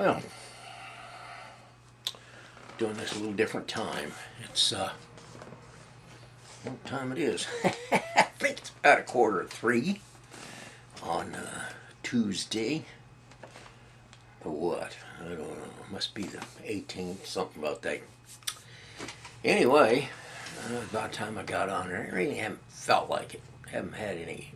Well, doing this a little different time. It's what time it is? I think it's about 2:45 on Tuesday. Or what? I don't know. It must be the 18th, something about that. Anyway, about time I got on there. I really haven't felt like it. Haven't had any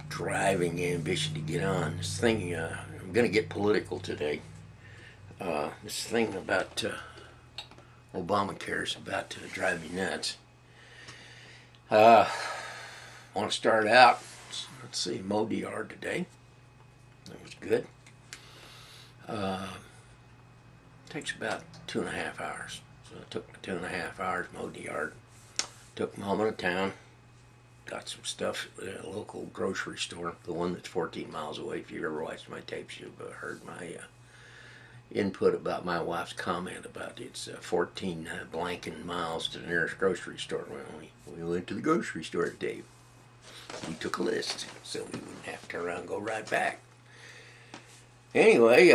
driving ambition to get on. This thing, I'm going to get political today. This thing about Obamacare is about to drive me nuts. Want to start out, let's see, mowed the yard today. That was good. Takes about 2.5 hours. So it took me 2.5 hours, mowed the yard. Took Mama to town. Got some stuff at a local grocery store, the one that's 14 miles away. If you've ever watched my tapes, you've heard my input about my wife's comment about it's 14 blanking miles to the nearest grocery store. Well, we went to the grocery store today. We took a list so we wouldn't have to turn around and go right back. Anyway,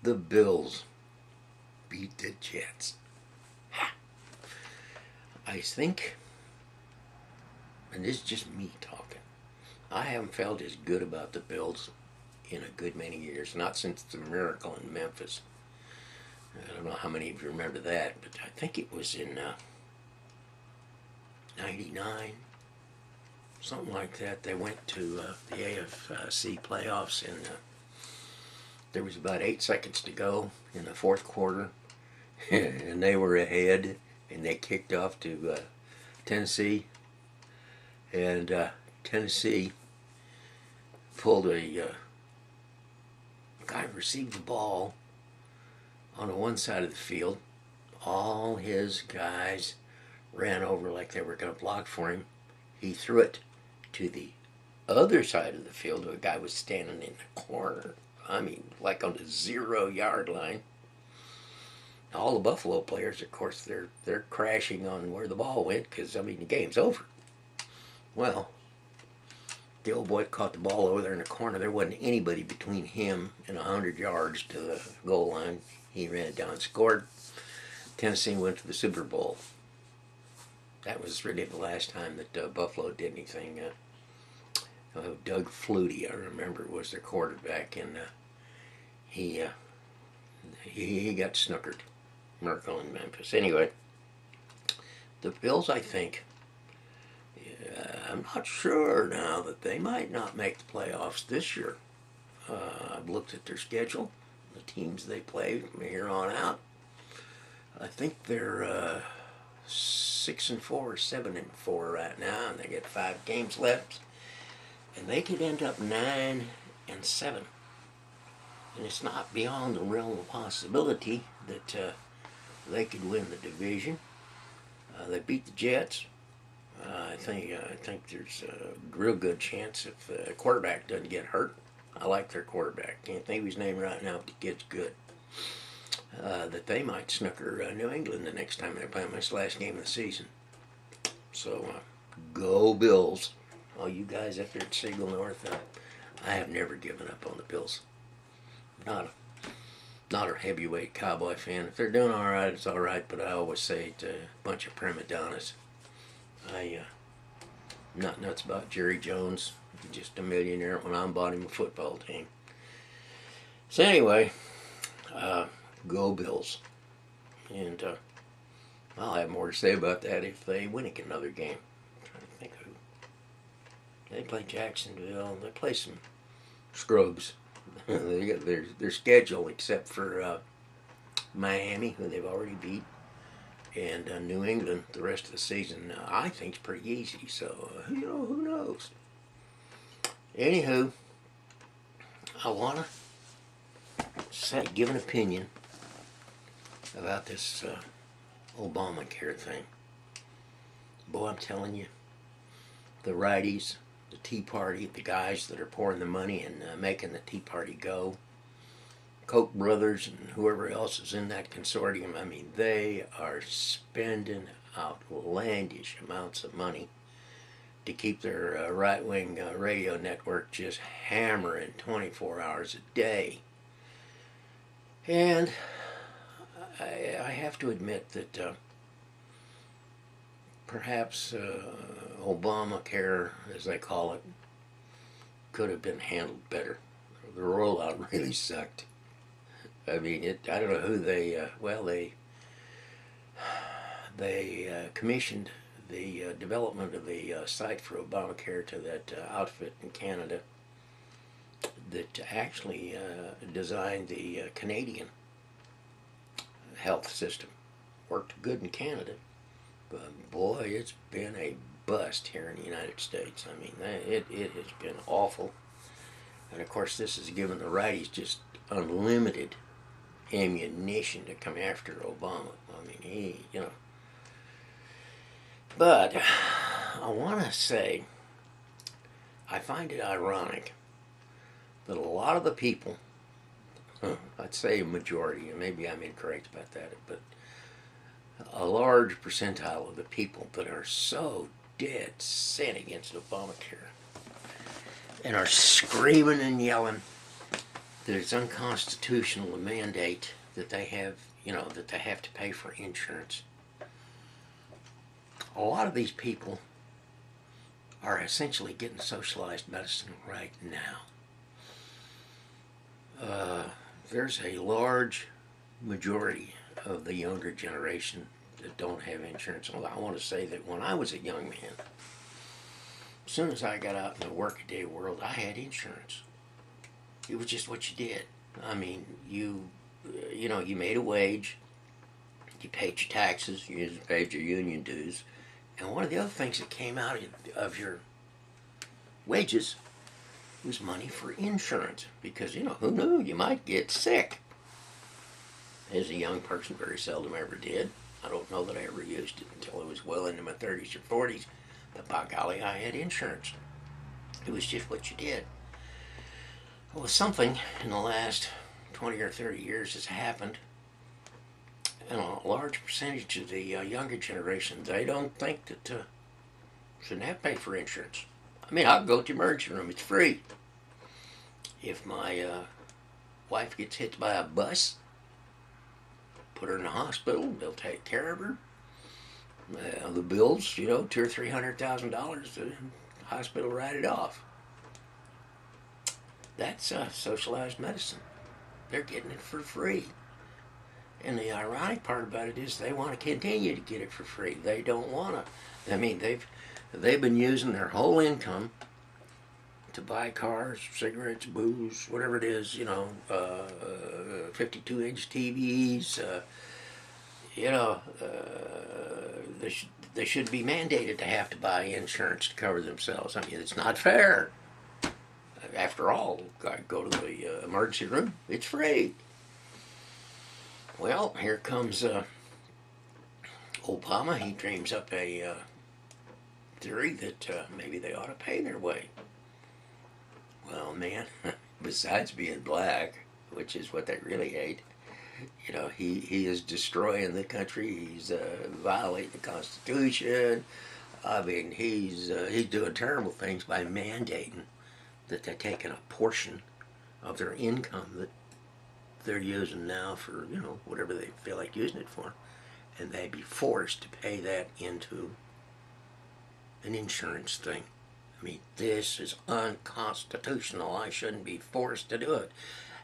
the Bills beat the Jets. I think, and this is just me talking, I haven't felt as good about the Bills in a good many years. Not since the miracle in Memphis. I don't know how many of you remember that, but I think it was in 99, something like that. They went to the AFC playoffs, and there was about 8 seconds to go in the fourth quarter, and they were ahead, and they kicked off to Tennessee, and Tennessee pulled a guy received the ball on the one side of the field. All his guys ran over like they were going to block for him. He threw it to the other side of the field where a guy was standing in the corner. I mean, like on the 0-yard line. All the Buffalo players, of course, they're crashing on where the ball went because, I mean, the game's over. Well, the old boy caught the ball over there in the corner. There wasn't anybody between him and 100 yards to the goal line. He ran it down and scored. Tennessee went to the Super Bowl. That was really the last time that Buffalo did anything. Doug Flutie, I remember, was their quarterback, and he got snookered. Miracle in Memphis. Anyway, the Bills, I think, I'm not sure now that they might not make the playoffs this year. I've looked at their schedule, the teams they play from here on out. I think they're 6-4 or 7-4 right now, and they get 5 games left, and they could end up 9-7. And it's not beyond the realm of possibility that they could win the division. They beat the Jets. I think there's a real good chance if the quarterback doesn't get hurt. I like their quarterback. Can't think of his name right now, but the kid's good. That they might snooker New England the next time they play them. This last game of the season. So go Bills! All you guys up there at Siegel North, I have never given up on the Bills. Not a heavyweight Cowboy fan. If they're doing all right, it's all right. But I always say it's a bunch of prima donnas. I'm not nuts about Jerry Jones. He's just a millionaire when I bought him a football team. So anyway, go Bills. And I'll have more to say about that if they win another game. I'm trying to think who. They play Jacksonville. They play some scrubs. They got their schedule, except for Miami, who they've already beat, and New England the rest of the season. I think it's pretty easy. So who knows? Anywho, I wanna give an opinion about this Obamacare thing. Boy, I'm telling you, the righties, the Tea Party, the guys that are pouring the money and making the Tea Party go, Koch brothers and whoever else is in that consortium, I mean, they are spending outlandish amounts of money to keep their right-wing radio network just hammering 24 hours a day. And I have to admit that perhaps Obamacare, as they call it, could have been handled better. The rollout really sucked. I mean, I don't know who they commissioned the development of the site for Obamacare to that outfit in Canada that actually designed the Canadian health system. Worked good in Canada, but boy, it's been a bust here in the United States. I mean, it has been awful. And of course, this has given the righties just unlimited ammunition to come after Obama. I mean, But I want to say, I find it ironic that a lot of the people, I'd say a majority, and maybe I'm incorrect about that, but a large percentile of the people that are so dead set against Obamacare and are screaming and yelling that it's unconstitutional to mandate that they have, that they have to pay for insurance. A lot of these people are essentially getting socialized medicine right now. There's a large majority of the younger generation that don't have insurance. Well, I want to say that when I was a young man, as soon as I got out in the workaday world, I had insurance. It was just what you did. I mean, you made a wage, you paid your taxes, you paid your union dues, and one of the other things that came out of your wages was money for insurance, because, who knew, you might get sick. As a young person, very seldom ever did. I don't know that I ever used it until I was well into my 30s or 40s, but by golly, I had insurance. It was just what you did. Well, something in the last 20 or 30 years has happened, and a large percentage of the younger generation, they don't think that shouldn't have to pay for insurance. I mean, I'll go to the emergency room, it's free. If my wife gets hit by a bus, put her in the hospital, they'll take care of her. The bills, $200,000 or $300,000, the hospital write it off. That's socialized medicine. They're getting it for free. And the ironic part about it is they want to continue to get it for free. They don't want to. I mean, they've been using their whole income to buy cars, cigarettes, booze, whatever it is, 52-inch TVs. They should be mandated to have to buy insurance to cover themselves. I mean, it's not fair. After all, I go to the emergency room, it's free. Well, here comes Obama. He dreams up a theory that maybe they ought to pay their way. Well, man, besides being black, which is what they really hate, he is destroying the country. He's violating the Constitution. I mean, he's doing terrible things by mandating that they're taking a portion of their income that they're using now for, whatever they feel like using it for, and they'd be forced to pay that into an insurance thing. I mean, this is unconstitutional. I shouldn't be forced to do it.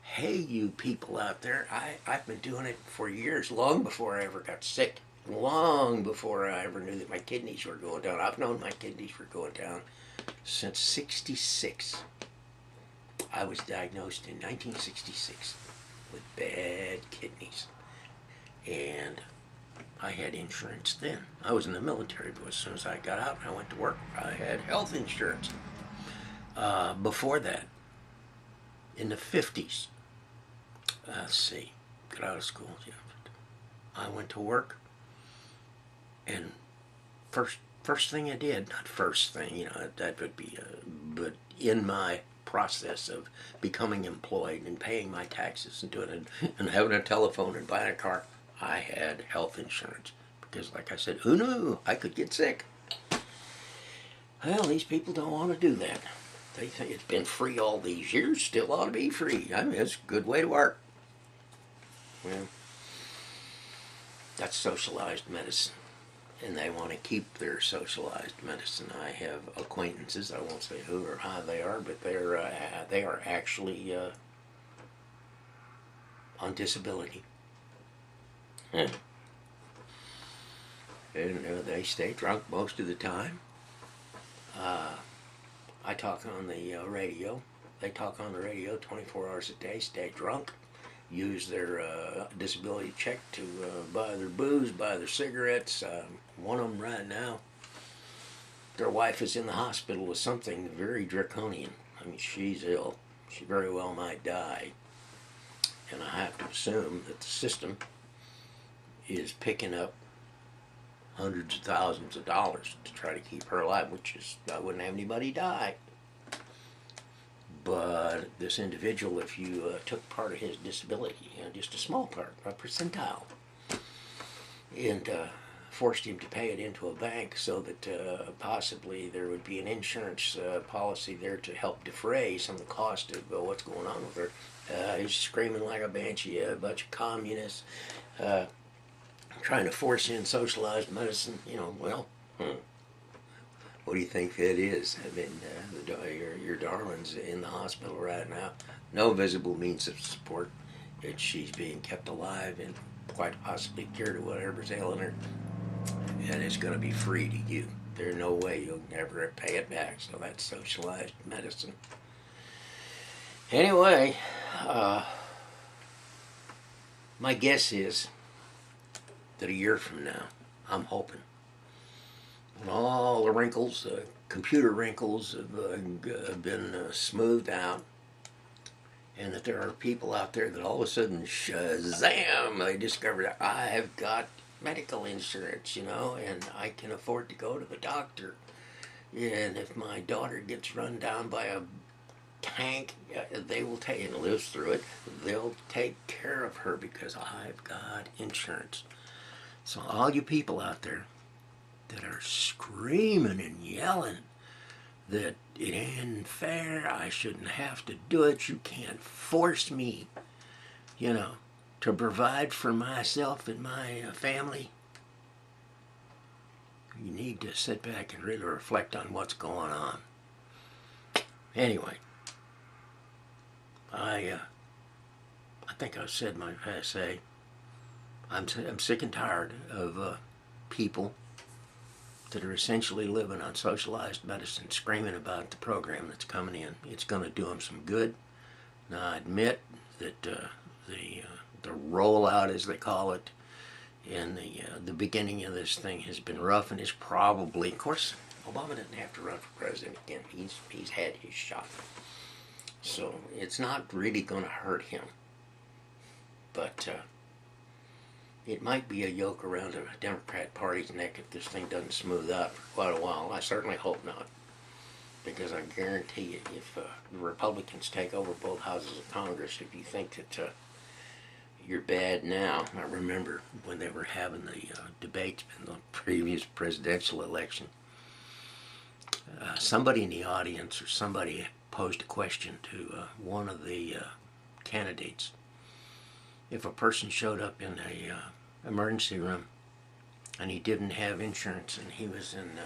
Hey, you people out there, I've been doing it for years, long before I ever got sick, long before I ever knew that my kidneys were going down. I've known my kidneys were going down since '66. I was diagnosed in 1966 with bad kidneys, and I had insurance then. I was in the military, but as soon as I got out and I went to work, I had health insurance. Before that, in the 50s, got out of school, I went to work, and first thing I did, not first thing, that would be, but in my process of becoming employed and paying my taxes and doing it and having a telephone and buying a car, I had health insurance because, like I said, who knew I could get sick? Well, these people don't want to do that. They think it's been free all these years, still ought to be free. I mean, it's a good way to work. Well, that's socialized medicine. And they want to keep their socialized medicine. I have acquaintances, I won't say who or how they are, but they are actually on disability. And they stay drunk most of the time. I talk on the radio. They talk on the radio 24 hours a day, stay drunk, use their disability check to buy their booze, buy their cigarettes. One of them right now, their wife is in the hospital with something very draconian. I mean, she's ill. She very well might die. And I have to assume that the system is picking up hundreds of thousands of dollars to try to keep her alive, which is, I wouldn't have anybody die. But this individual, if you took part of his disability, just a small part, a percentile, and forced him to pay it into a bank so that possibly there would be an insurance policy there to help defray some of the cost of what's going on with her. He's screaming like a banshee, a bunch of communists, trying to force in socialized medicine. Well, what do you think that is? I mean, your darling's in the hospital right now. No visible means of support. She's being kept alive and quite possibly cured of whatever's ailing her. And it's going to be free to you. There's no way you'll ever pay it back. So that's socialized medicine. Anyway, my guess is that a year from now, I'm hoping, when all the wrinkles, computer wrinkles have been smoothed out, and that there are people out there that all of a sudden, shazam, they discover that I have got medical insurance, and I can afford to go to the doctor. And if my daughter gets run down by a tank, they will take, and lives through it, they'll take care of her because I've got insurance. So all you people out there that are screaming and yelling that it ain't fair, I shouldn't have to do it, you can't force me, to provide for myself and my family. You need to sit back and really reflect on what's going on. Anyway, I think I've said my say. I'm sick and tired of people that are essentially living on socialized medicine, screaming about the program that's coming in. It's going to do them some good. Now, I admit that the rollout, as they call it, in the beginning of this thing has been rough, and is probably, of course, Obama doesn't have to run for president again. He's had his shot, so it's not really going to hurt him. But it might be a yoke around the Democrat Party's neck if this thing doesn't smooth out for quite a while. I certainly hope not, because I guarantee you, if the Republicans take over both houses of Congress, if you think that you're bad now, I remember when they were having the debates in the previous presidential election, somebody in the audience or somebody posed a question to one of the candidates. If a person showed up in a emergency room and he didn't have insurance and he was in,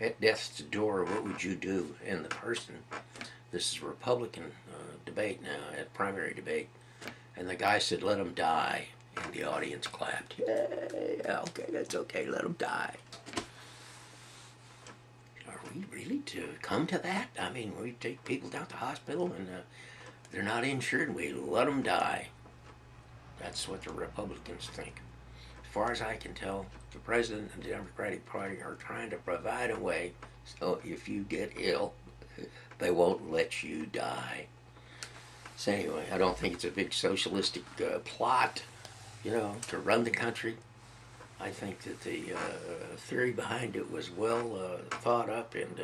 at death's door, what would you do? And the person, this is a Republican debate now, a primary debate, and the guy said, let him die. And the audience clapped. Yeah, okay, that's okay, let him die. Are we really to come to that? I mean, we take people down to the hospital and they're not insured and we let them die. That's what the Republicans think. As far as I can tell, the President and the Democratic Party are trying to provide a way so if you get ill, they won't let you die. So anyway, I don't think it's a big socialistic plot, to run the country. I think that the theory behind it was well thought up, and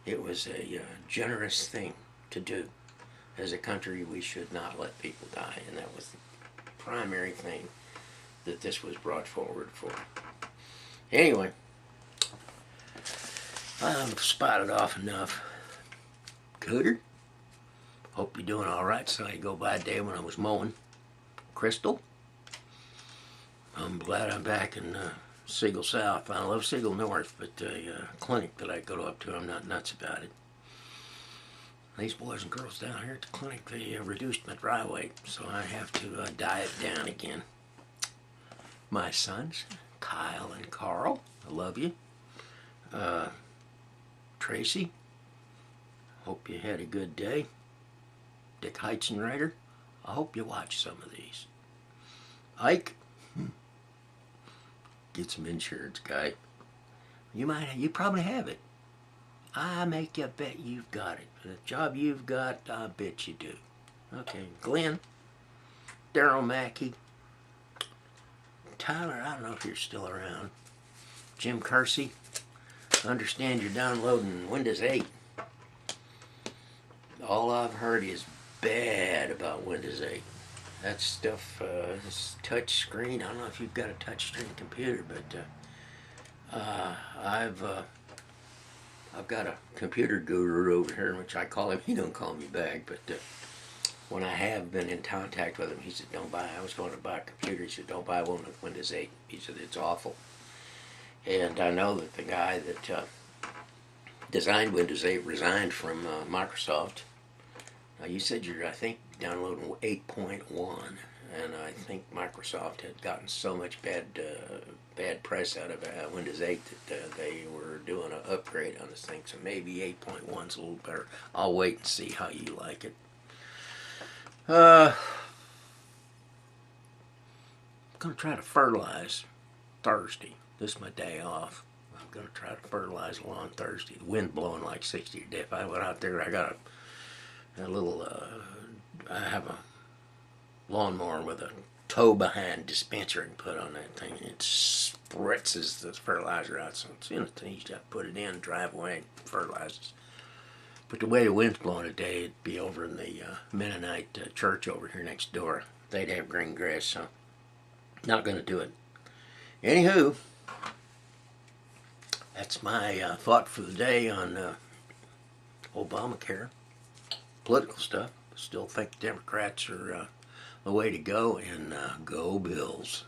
it was a generous thing to do. As a country, we should not let people die, and that was the primary thing that this was brought forward for. Anyway, I've spotted off enough. Cooter, hope you're doing all right. So I go by a day when I was mowing. Crystal, I'm glad I'm back in Siegel South. I love Siegel North, but the clinic that I go up to, I'm not nuts about it. These boys and girls down here at the clinic, they reduced my dry weight, so I have to diet down again. My sons, Kyle and Carl, I love you. Tracy, hope you had a good day. Dick Heitzenreiter, I hope you watch some of these. Ike, get some insurance, guy. You probably have it. I make you bet you've got it. For the job you've got, I bet you do. Okay, Glenn, Daryl Mackey, Tyler, I don't know if you're still around. Jim Kersey, I understand you're downloading Windows 8. All I've heard is bad about Windows 8. That stuff, this touch screen, I don't know if you've got a touch screen computer, but I've got a computer guru over here, which I call him. He don't call me back, but when I have been in contact with him, he said, don't buy, I was going to buy a computer. He said, don't buy one with Windows 8. He said, it's awful. And I know that the guy that designed Windows 8 resigned from Microsoft. Now you said you're, I think, downloading 8.1, and I think Microsoft had gotten so much bad press out of Windows 8 that they were doing an upgrade on this thing, so maybe 8.1's a little better. I'll wait and see how you like it. I'm going to try to fertilize Thursday. This is my day off. I'm going to try to fertilize the lawn Thursday. The wind blowing like 60 to death. I went out there, I got a little, I have a lawnmower with a tow behind dispenser and put on that thing, and it spritzes the fertilizer out, so it's in a thing. You just have to put it in, drive away, fertilizes. But the way the wind's blowing today, it'd be over in the Mennonite church over here next door. They'd have green grass, so not going to do it. Anywho, that's my thought for the day on Obamacare. Political stuff. Still think Democrats are the way to go, and go Bills.